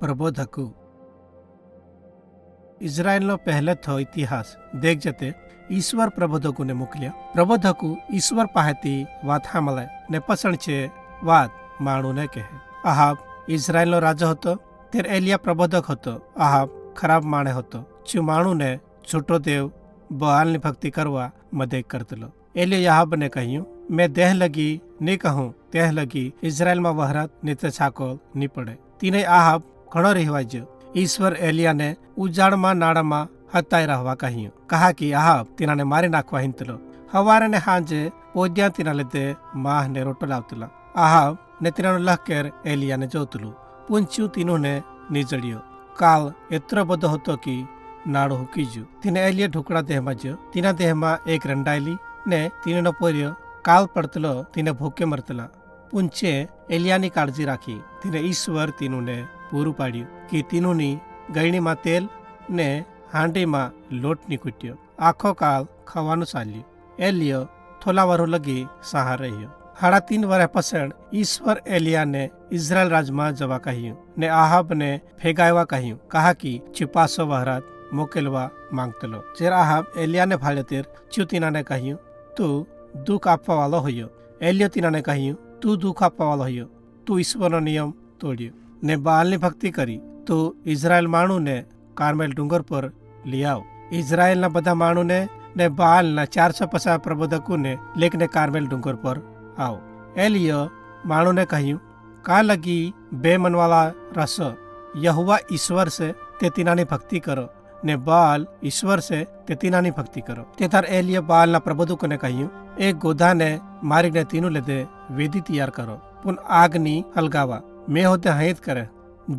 પ્રબોધકો. ઇઝરાયલનો પહેલેથો ઇતિહાસ દેખ જતે ઈશ્વર પ્રબોધકોને મોકલ્યા. પ્રબોધકો ઈશ્વર પાસેથી વાત સાંભળે ને પસંદ છે વાત માણુને કહે. આહાબ ઇઝરાયલનો રાજો હતો. ત્યારે એલિયા પ્રબોધક હતો. આહાબ ખરાબ માણે હતો. શું માણુને છૂટો દેવ બહાલની ભક્તિ કરવા મદદ કરતલો. એલિયા આહાબને કહ્યું, મેં દેહ લગી નહીં કહું તેહ લગી ઇઝરાયલમાં વહરાત નીતે છાકોલ નહીં પડે. તીને આહાબ ઘણો રહેવાજો. ઈશ્વર એલિયાને ઉજાડમાં નાળામાં હતાઈ રહેવા કહ્યું. કહા કે આહાબ તીનાને મારી નાખવા હિંતલો. હવારે ને હાંજે પોજ્યા તીના લીધે માહ ને રોટો લાવતલા. આહાબ ને તીનાનું લહકેર એલિયાને જોતલું. પૂંચ્યું તીનુંને નીજળ્યો. કાળ એટલો બધો હતો કે નાળું હુકીજ્યું. તીને એલિયા ઢુકડા દેહમાં જ્યો. તીના દેહમાં એક રંડાયેલી ને તીનો પોર્યો કાળ પડતલો. તીને ભૂકે મરતલા. પૂંચે એલિયાની કાળજી રાખી. તીને ઈશ્વર તીનુંને પૂરું પાડ્યું કે તીનુંની ગળણીમાં તેલ ને હાંડીમાં લોટની કૂટ્યો. આખો કાળ ખાવાનું ચાલ્યું. એલિયો થોલા વરો લગી સહાર રહ્યો. 3.5 વર્ષ પસંદ ઈશ્વર એલિયાને ઇઝરાયલ રાજમાં જવા કહ્યું ને આહાબને ફેગાવવા કહ્યું. કહા કે છુપાસો વહરાત મોકલવા માંગતલો. જ્યારે આહાબ એલિયાને ભાળ્યો તેર તીનાને કહ્યું, તું દુઃખ આપવા વાળો હોયો. એલિયો તીનાને કહ્યું, તું દુઃખ આપવા વાળો હોયો. તું ઈશ્વરનો નિયમ તોડ્યો ને બાલની ભક્તિ કરી. તું ઇઝરાયલ માણુને કાર્મેલ ડુંગર પર લઈ આવ. ઇઝરાયલના બધા માણુને ને બાલના 450 પ્રબોધકોને લેખને કાર્મેલ ડુંગર પર આવ. એલિયો માણુને કહ્યું, કા લગી બે મનવાળા રસ. યહોવા ઈશ્વર છે તે તીનાની ભક્તિ કરો ને બાલ ઈશ્વર છે તે તીનાની ભક્તિ કરો. તે તાર એલિયો બાલના પ્રબોધકોને કહ્યું, એક ગોધાને મારીને તીનું લીધે વેદી તૈયાર કરો. પણ આગની હલગાવા મેં હોતે હૈત કરે.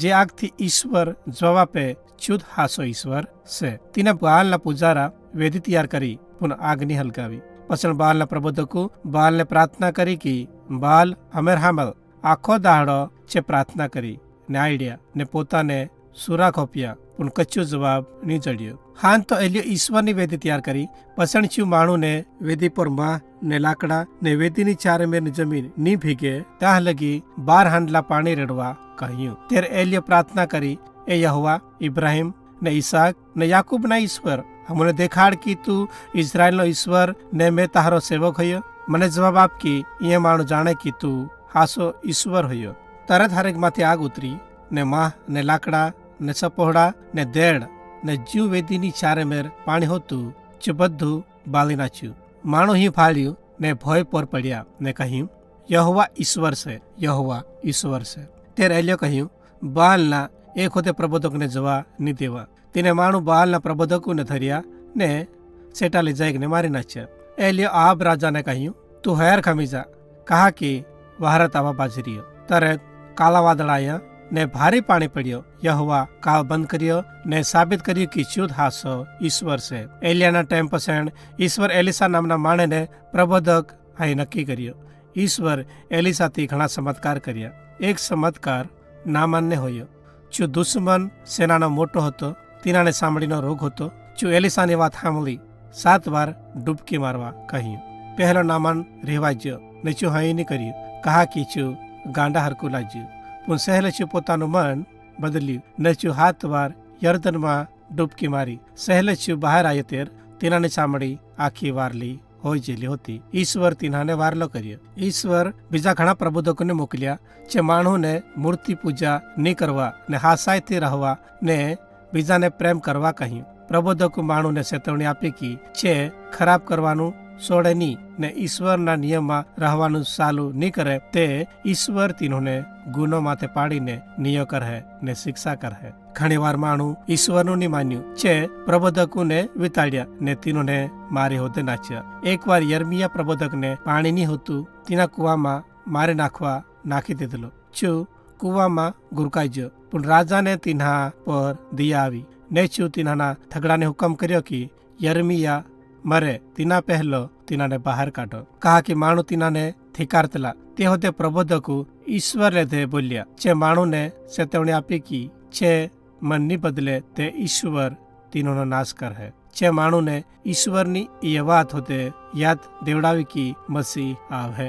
જે આગથી ઈશ્વર જવાબ આપે શુદ્ધ હાસો ઈશ્વર છે. તીને બાલના પૂજારા વેદી તૈયાર કરી પણ આગની હલગાવી. પછી બાલના પ્રબોધકો બાલને પ્રાર્થના કરી કે બાલ હમેર હામલ. આખો દાડો છે પ્રાર્થના કરી ને આઈડિયા ને પોતાને સુરા ખોપ્યા પણ કચ્છો જવાબ નહીં જડ્યો. હાન તો એલિયો ઈશ્વરની વેદી તૈયાર કરી. પસણચ્યું માણુને વેદી પર માં ને લાકડા ને વેદીની ચારે મેરની જમીન ની ભીગે ત્યાં લગી 12 હાંડલા પાણી રેડવા કહ્યું. ત્યારે એલિયો પ્રાર્થના કરી, એ યહોવા ઇબ્રાહિમ ને ઈસાક ને યાકૂબના ઈશ્વર, અમને દેખાડ કે તું ઇઝરાયલનો ઈશ્વર ને મેં તારો સેવક હોયો. મને જવાબ આપ કે એ માણું જાણે કે તું હાસો ઈશ્વર હોયો. તરત હરેકમાંથી આગ ઉતરી ને માહ ને લાકડા ને સપોહડા ને દેડ ને જીવ વેદીની ચારે મેર પાણી હોતું જે બધું બાળી નાખ્યું. માણું અહીં ફાળ્યું ને ભય પર પડ્યા ને કહ્યું, યહોવા ઈશ્વર છે, યહોવા ઈશ્વર છે. ત્યારે એલિયો કહ્યું, બાલના એક હોતે પ્રબોધકને જવા નહીં દેવા. તેને માણું બાલના પ્રબોધકોને ધર્યા ને સેટા લઈ જાયને મારી નાખ્યા. એલિયો આહાબ રાજાને કહ્યું, તું હેર ખમી જા. કહા કે વહારત આવા બાજરીયો. તરત કાલા વાદળ આવ્યા ને ભારે પાણી પડ્યો. યહોવા કાળ બંધ કર્યો ને સાબિત કર્યું કે શુદ્ધ હાસો ઈશ્વર છે. એલિયાના ટાઈમ પસંદ ઈશ્વર એલિસા નામના માણસને પ્રબોધક અહીં નક્કી કર્યો. ઈશ્વર એલિસાથી ઘણા ચમત્કાર કર્યા. એક ચમત્કાર નામાનને હોયો. જો દુશ્મન સેનાનો મોટો હતો, તીનાને સાંભળીનો રોગ હતો. જો એલિસાની વાત સાંભળી 7 વાર ડૂબકી મારવા કહ્યું. પહેલો નામાન રહેવા ગયો ને છું અહીં નહીં કર્યું. કહા કે છું ગાંડા હરકું લાગ્યું. પણ સહેલે છું પોતાનું મન બદલ્યું ને છું 7 વાર યર્દનમાં ડૂબકી મારી. સહેલે છું બહાર આવ્યો તેર તીનાની સાંભળી આખી વારલી હોય જેલી હતી. ઈશ્વર તીનાને વારલો કર્યો. ઈશ્વર બીજા ઘણા પ્રબોધકોને મોકલ્યા જે માણસને મૂર્તિ પૂજા નહીં કરવા ને હાસાઈથી રહેવા ને બીજાને પ્રેમ કરવા કહ્યું. પ્રબોધકો માણસને ચેતવણી આપી કે છે ખરાબ કરવાનું છોડે નહીં ને ઈશ્વરના નિયમમાં રહેવાનું ચાલુ નહીં કરે તે ઈશ્વર તીનોને ગુનો માથે પાડીને નિયો કરે ને શિક્ષા કરે. ઘણી વાર માણું ઈશ્વરનું નહીં માન્યું છે પ્રબોધકોને વિતાડ્યા ને તીનોને મારી હોતે નાચ્યા. એકવાર યર્મિયા પ્રબોધકને પાણી નહીં હોતું તેના કુવામાં મારી નાખી દીધેલો. છું કુવામાં ગુરકાઈ ગયો પણ રાજાને તીના પર દયા આવી ને છું તીનાના થગડાને હુકમ કર્યો કે યર્મિયા મરે તીના પહેલો તીનાને બહાર કાઢો. કહા કે માણું તીનાને થીકારતલા. તે હોતે પ્રબોધકો ઈશ્વર લેધે બોલ્યા છે માણુને ચેતવણી આપી કે છે મનની બદલે તે ઈશ્વર તીનોનો નાશ કરે. છે માણુને ઈશ્વરની એ વાત હોતે યાદ દેવડાવી કે મસીહ આવે.